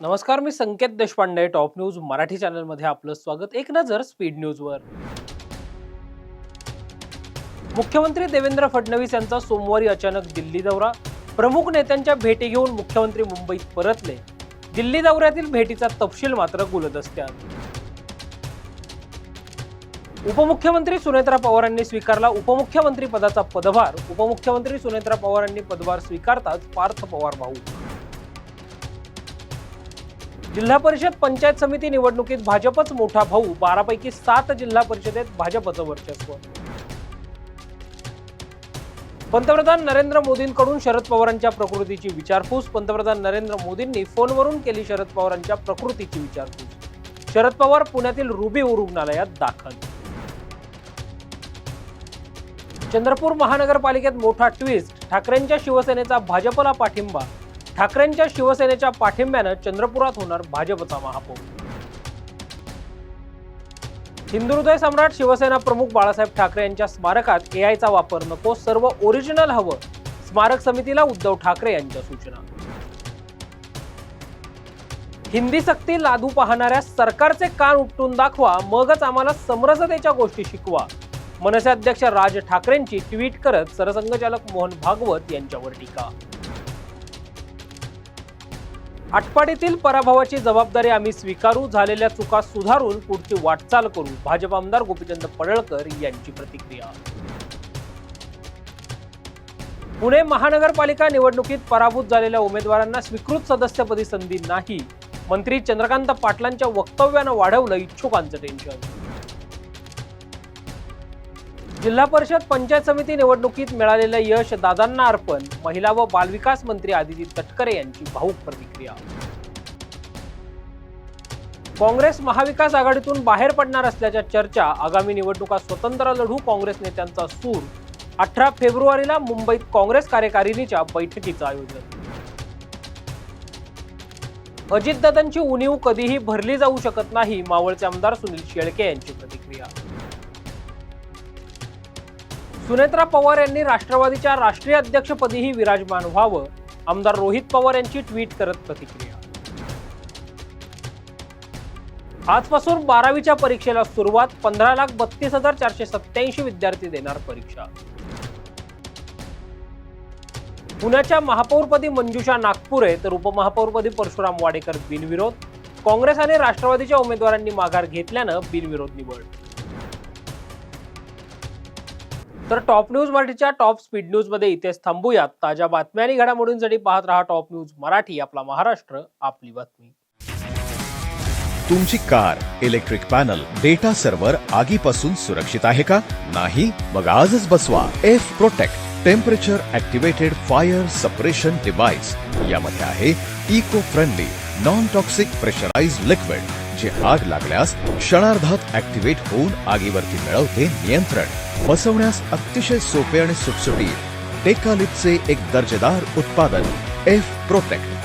नमस्कार, मी Sanket Deshpande. Top news Marathi channel मध्ये आपलं स्वागत. एक नजर स्पीड न्यूज वर. मुख्यमंत्री देवेंद्र फडणवीस यांचा सोमवारी अचानक दिल्ली दौरा. प्रमुख नेत्यांच्या भेटी घेऊन मुख्यमंत्री मुंबईत परतले. दिल्ली दौऱ्यातील भेटीचा तपशील मात्र गुलदस्त्यात. उपमुख्यमंत्री सुनेत्रा पवारांनी स्वीकारला उपमुख्यमंत्री पदाचा पदभार. उपमुख्यमंत्री सुनेत्रा पवारांनी पदभार स्वीकारताच पार्थ पवार भाऊ. जिल्हा परिषद पंचायत समिती निवडणुकीत भाजपच मोठा भाऊ. 12 पैकी 7 जिल्हा परिषदेत भाजपचं वर्चस्व. पंतप्रधान नरेंद्र मोदींकडून शरद पवारांच्या प्रकृतीची विचारपूस. पंतप्रधान नरेंद्र मोदींनी फोनवरून केली शरद पवारांच्या प्रकृतीची विचारपूस. शरद पवार पुण्यातील रुबीव रुग्णालयात दाखल. चंद्रपूर महानगरपालिकेत मोठा ट्विस्ट. ठाकरेंच्या शिवसेनेचा भाजपला पाठिंबा. ठाकरेंच्या शिवसेनेच्या पाठिंब्यानं चंद्रपुरात होणार भाजपचा महापौर. हिंदू हृदय सम्राट शिवसेना प्रमुख बाळासाहेब ठाकरे यांच्या स्मारकात एआयचा वापर नको, सर्व ओरिजिनल हवं. स्मारक समितीला उद्धव ठाकरे यांच्या सूचना. हिंदी सक्ती लादू पाहणाऱ्या सरकारचे कान उपटून दाखवा, मगच आम्हाला समरसतेच्या गोष्टी शिकवा. मनसे अध्यक्ष राज ठाकरेंची ट्विट करत सरसंघचालक मोहन भागवत यांच्यावर टीका. आटपाडीतील पराभवाची जबाबदारी आम्ही स्वीकारू, झालेल्या चुका सुधारून पुढची वाटचाल करू. भाजप आमदार गोपीचंद पडळकर यांची प्रतिक्रिया. पुणे महानगरपालिका निवडणुकीत पराभूत झालेल्या उमेदवारांना स्वीकृत सदस्यपदी संधी नाही. मंत्री चंद्रकांत पाटलांच्या वक्तव्यानं वाढवलं इच्छुकांचं टेन्शन. जिल्हा परिषद पंचायत समिती निवडणुकीत मिळालेलं यश दादांना अर्पण. महिला व बालविकास मंत्री आदिती तटकरे यांची भावूक प्रतिक्रिया. काँग्रेस महाविकास आघाडीतून बाहेर पडणार असल्याच्या चर्चा. आगामी निवडणुका स्वतंत्र लढू, काँग्रेस नेत्यांचा सूर. 18 फेब्रुवारीला मुंबईत काँग्रेस कार्यकारिणीच्या बैठकीचं आयोजन. अजितदादांची उणीव कधीही भरली जाऊ शकत नाही. मावळचे आमदार सुनील शेळके यांची प्रतिक्रिया. सुनेत्रा पवार यांनी राष्ट्रवादीच्या राष्ट्रीय अध्यक्षपदीही विराजमान व्हावं. आमदार रोहित पवार यांची ट्विट करत प्रतिक्रिया. आजपासून 12वीच्या परीक्षेला सुरुवात. 15,32,487 विद्यार्थी देणार परीक्षा. पुण्याच्या महापौरपदी मंजुषा नागपुरे तर उपमहापौरपदी परशुराम वाडेकर बिनविरोध. काँग्रेस आणि राष्ट्रवादीच्या उमेदवारांनी माघार घेतल्यानं बिनविरोध निवड. तर टॉप न्यूज मराठीच्या टॉप स्पीड न्यूज मध्ये इथेच थांबूयात. ताज्या बातम्या आणि घडामोडींसाठी पाहत रहा टॉप न्यूज मराठी. आपला महाराष्ट्र, आपली बातमी. तुमची car, electric panel, data server आगीपासून सुरक्षित आहे का? नाही? मग आजच बसवा F protect temperature activated fire suppression device. यामध्ये आहे eco friendly non toxic pressurised liquid, जे आग लागल्यास क्षणार्धात ऍक्टिव्हेट होऊन आगीवरती मिळवते नियंत्रण. बसवण्यास अतिशय सोपे आणि सुटसुटीत. टेकालिपचे एक दर्जेदार उत्पादन एफ प्रोटेक्ट.